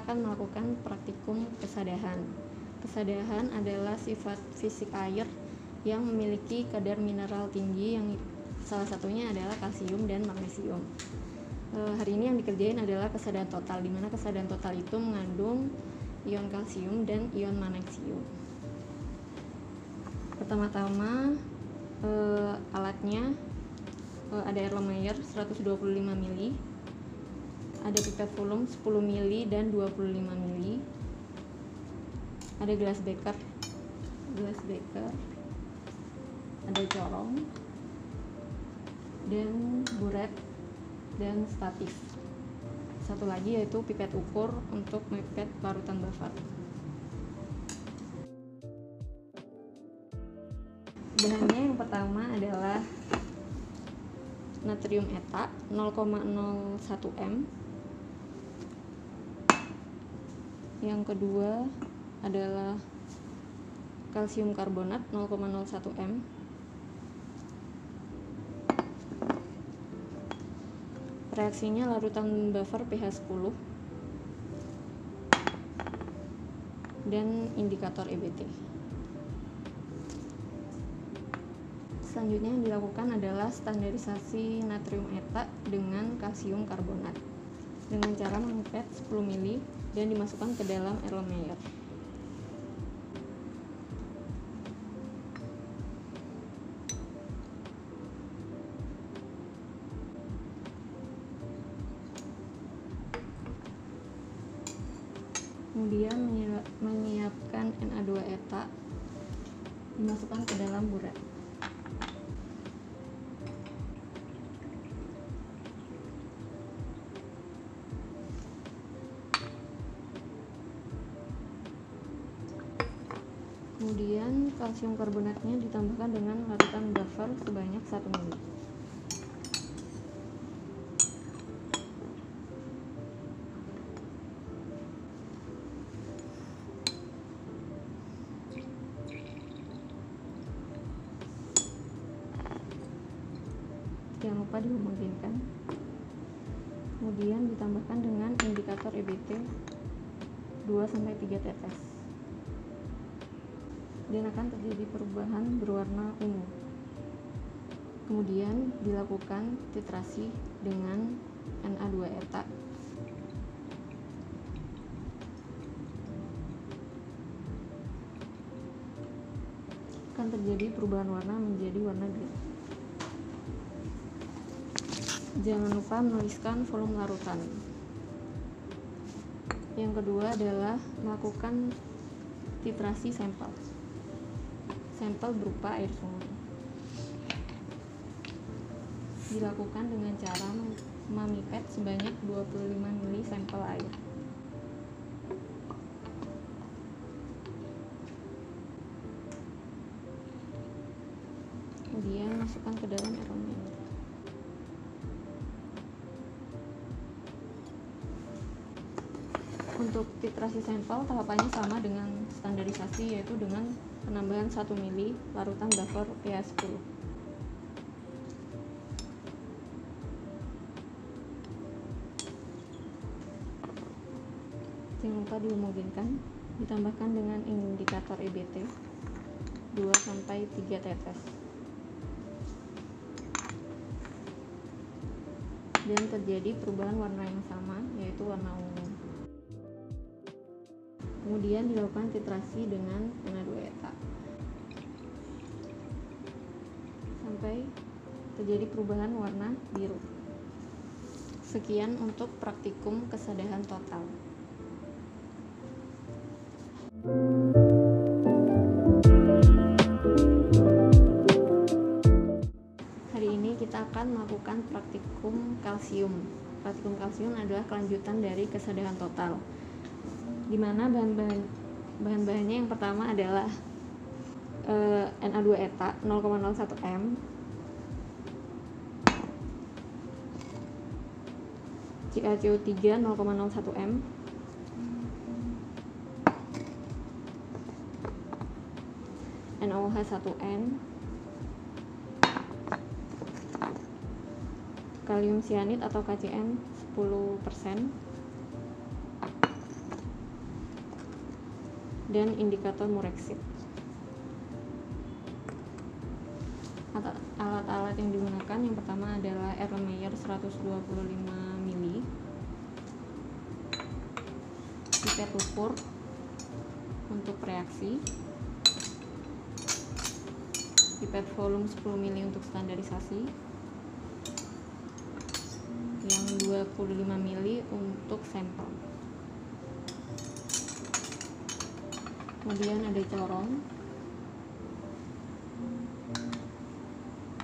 akan melakukan praktikum kesadahan. Kesadahan adalah sifat fisik air yang memiliki kadar mineral tinggi, yang salah satunya adalah kalsium dan magnesium. Hari ini yang dikerjain adalah kesadahan total, di mana kesadahan total itu mengandung ion kalsium dan ion magnesium. Pertama-tama alatnya ada Erlenmeyer 125 ml, ada pipet volume 10 ml dan 25 ml, ada gelas beker, ada corong, dan buret, dan statif. Satu lagi yaitu pipet ukur untuk mepet larutan buffer. Bahannya yang pertama adalah natrium eta 0,01 m. Yang kedua adalah kalsium karbonat 0,01 m. Reaksinya larutan buffer pH 10 dan indikator EBT. Selanjutnya yang dilakukan adalah standarisasi natrium eta dengan kalsium karbonat dengan cara mengepet 10 ml dan dimasukkan ke dalam Erlenmeyer. Kemudian menyiapkan Na2 eta dimasukkan ke dalam buret. Kemudian kalsium karbonatnya ditambahkan dengan larutan buffer sebanyak 1 ml. Jangan lupa dihomogenkan. Kemudian ditambahkan dengan indikator EBT 2-3 tetes. Dan akan terjadi perubahan berwarna ungu. Kemudian dilakukan titrasi dengan Na2 eta. Akan terjadi perubahan warna menjadi warna green. Jangan lupa menuliskan volume larutan. Yang kedua adalah melakukan titrasi sampel. Sampel berupa air sungai. Dilakukan dengan cara memipet sebanyak 25 ml sampel air. Kemudian masukkan ke dalam Erlenmeyer. Untuk titrasi sampel tahapannya sama dengan standarisasi, yaitu dengan penambahan 1 ml larutan buffer pH 10. Jangan lupa dihomogenkan, ditambahkan dengan indikator EBT 2-3 tetes. Dan terjadi perubahan warna yang sama, yaitu warna ungu. Kemudian dilakukan titrasi dengan Na2 eta sampai terjadi perubahan warna biru. Sekian untuk praktikum kesadahan total. Hari ini kita akan melakukan praktikum kalsium. Praktikum kalsium adalah kelanjutan dari kesadahan total, di mana bahan-bahannya yang pertama adalah Na2 eta 0,01 m, CaCO3 0,01 m, NaOH 1N, kalium cyanide atau KCN 10%, dan indikator Murexit. Alat-alat yang digunakan yang pertama adalah Erlenmeyer 125 mili, pipet ukur untuk reaksi, pipet volume 10 mili untuk standarisasi, yang 25 mili untuk sampel. Kemudian ada corong,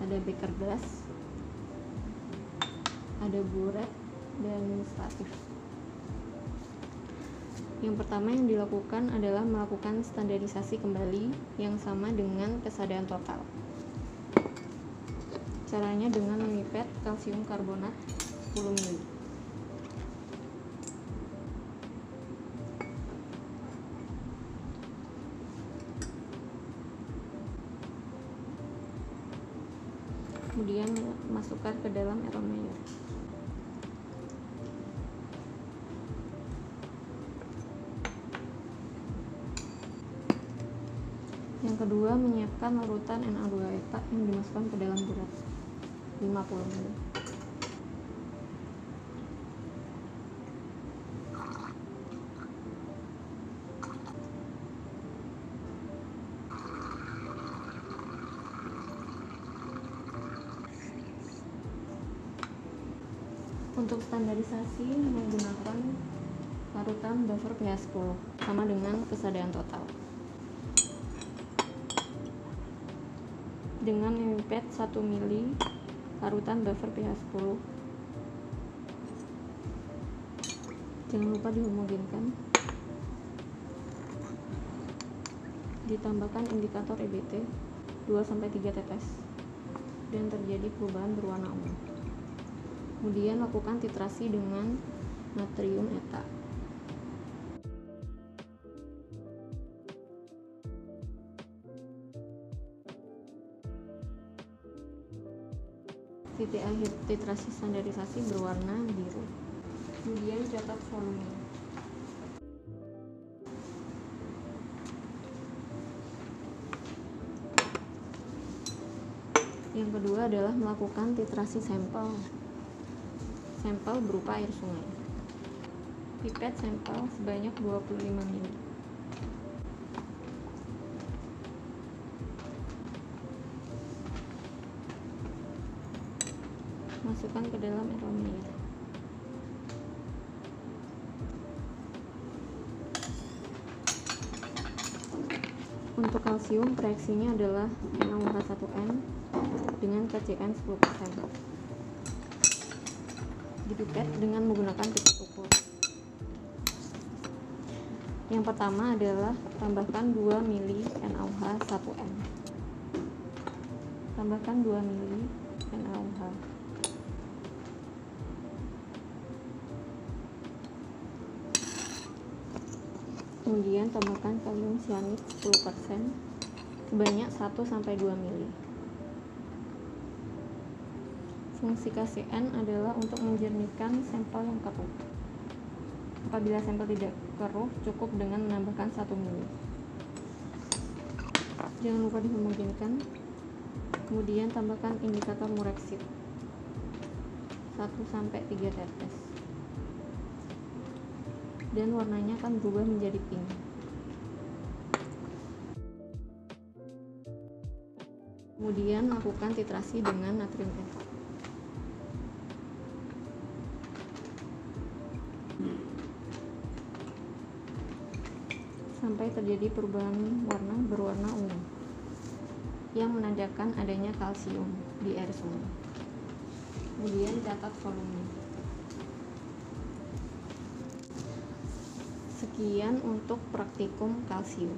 ada beker gas, ada buret, dan statif. Yang pertama yang dilakukan adalah melakukan standarisasi kembali yang sama dengan kesadaran total. Caranya dengan memipet kalsium karbonat 10 mili. Kemudian masukkan ke dalam Erlenmeyer. Yang kedua, menyiapkan larutan Na2-eta yang dimasukkan ke dalam buret 50 ml. Untuk standarisasi menggunakan larutan buffer pH 10 sama dengan kesadaran total. Dengan memipet 1 mili larutan buffer pH 10. Jangan lupa dihomogenkan. Ditambahkan indikator EBT 2-3 tetes dan terjadi perubahan berwarna ungu. Kemudian lakukan titrasi dengan natrium eta. Titik akhir titrasi standarisasi berwarna biru. Kemudian catat volume. Yang kedua adalah melakukan titrasi sampel. Sampel berupa air sungai. Pipet sampel sebanyak 25 ml. Masukkan ke dalam Erlenmeyer. Untuk kalsium, reaksinya adalah NaOH1N dengan KCN 10%. Dipipet dengan menggunakan pipet ukur. Yang pertama adalah tambahkan 2 mili NaOH1N. Tambahkan 2 mili NaOH. Kemudian tambahkan kalium sianid 10% sebanyak 1-2 mili. Fungsi KCN adalah untuk menjernihkan sampel yang keruh. Apabila sampel tidak keruh, cukup dengan menambahkan 1 mili. Jangan lupa dihomogenkan. Kemudian tambahkan indikator Murexit 1-3 tetes. Dan warnanya akan berubah menjadi pink. Kemudian lakukan titrasi dengan natrium eta. Sampai terjadi perubahan warna berwarna ungu yang menandakan adanya kalsium di air sungai. Kemudian catat volume. Sekian untuk praktikum kalsium.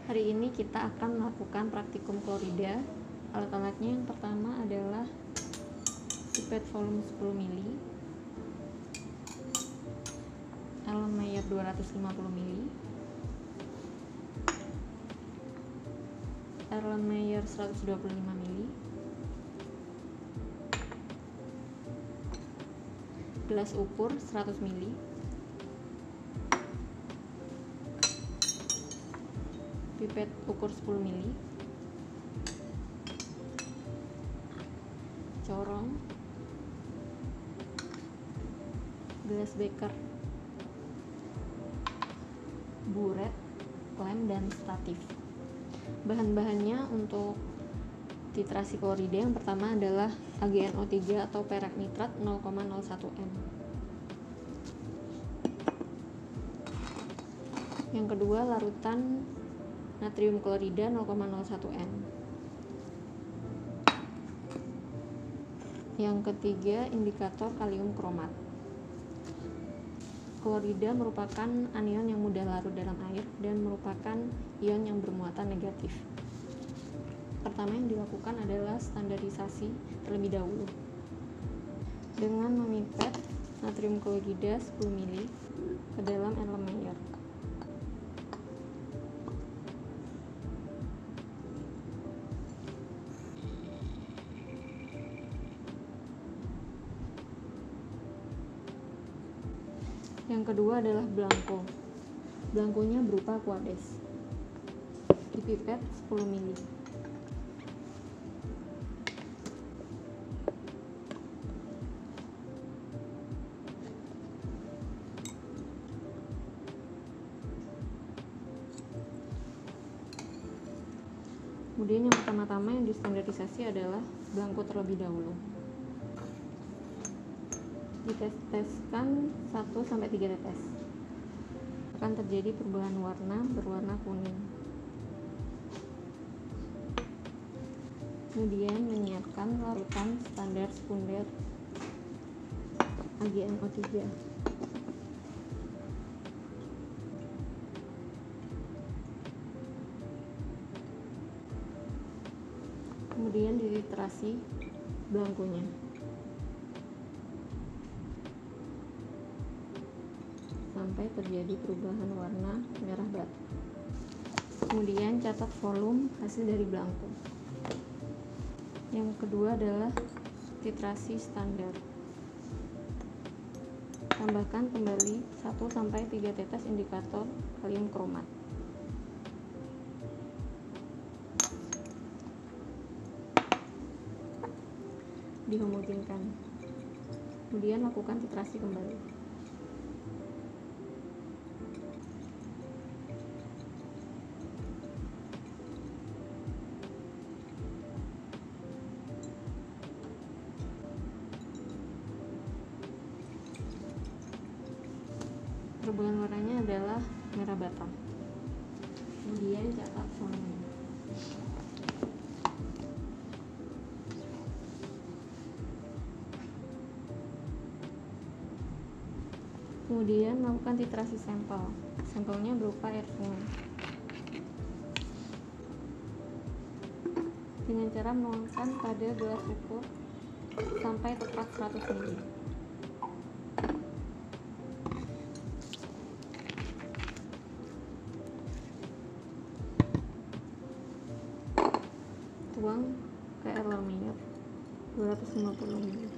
Hari ini kita akan melakukan praktikum klorida. Alat-alatnya yang pertama adalah pipet volume 10 mili, Erlenmeyer 250 mili, Erlenmeyer 125 mili, gelas ukur 100 ml, pipet ukur 10 ml, corong, gelas beker, buret, lem, dan statif. Bahan-bahannya untuk titrasi klorida yang pertama adalah AgNO3 atau perak nitrat 0,01 m. Yang kedua, larutan natrium klorida 0,01 m. Yang ketiga, indikator kalium kromat. Klorida merupakan anion yang mudah larut dalam air dan merupakan ion yang bermuatan negatif. Pertama yang dilakukan adalah standarisasi terlebih dahulu dengan memipet natrium klorida 10 ml ke dalam Erlenmeyer. Yang kedua adalah blanko. Blankonya berupa kuardes. Dipipet 10 ml. Kemudian yang pertama-tama yang distandarisasi adalah blanko terlebih dahulu. Diteteskan 1-3 tetes. Akan terjadi perubahan warna berwarna kuning. Kemudian menyiapkan larutan standar sekunder AgNO3. Kemudian dititrasi blankonya sampai terjadi perubahan warna merah batu. Kemudian catat volume hasil dari blanko. Yang kedua adalah titrasi standar. Tambahkan kembali 1-3 tetes indikator kalium kromat. Dihomogenkan. Kemudian lakukan titrasi kembali. Perubahan warnanya adalah merah bata. Kemudian catat volume. Kemudian melakukan titrasi sampel. Sampelnya berupa air sungai. Dengan cara menuangkan pada gelas ukur sampai tepat 100 ml. Tuang ke Erlenmeyer 250 ml.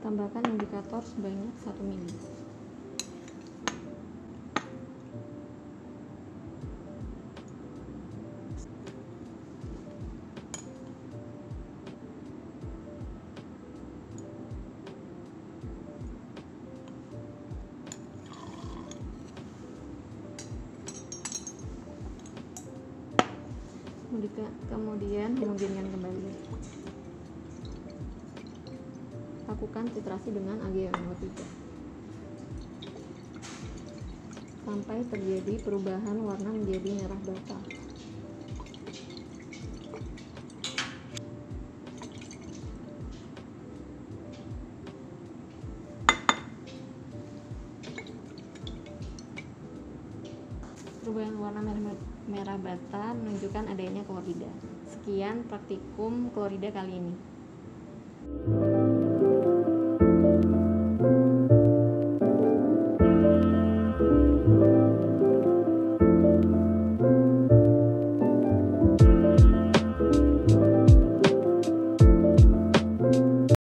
Tambahkan indikator sebanyak 1 ml. Kemudian homogenkan kembali. Lakukan titrasi dengan AgNO3 sampai terjadi perubahan warna menjadi merah bata. Perubahan warna merah bata menunjukkan adanya klorida. Sekian praktikum klorida kali ini.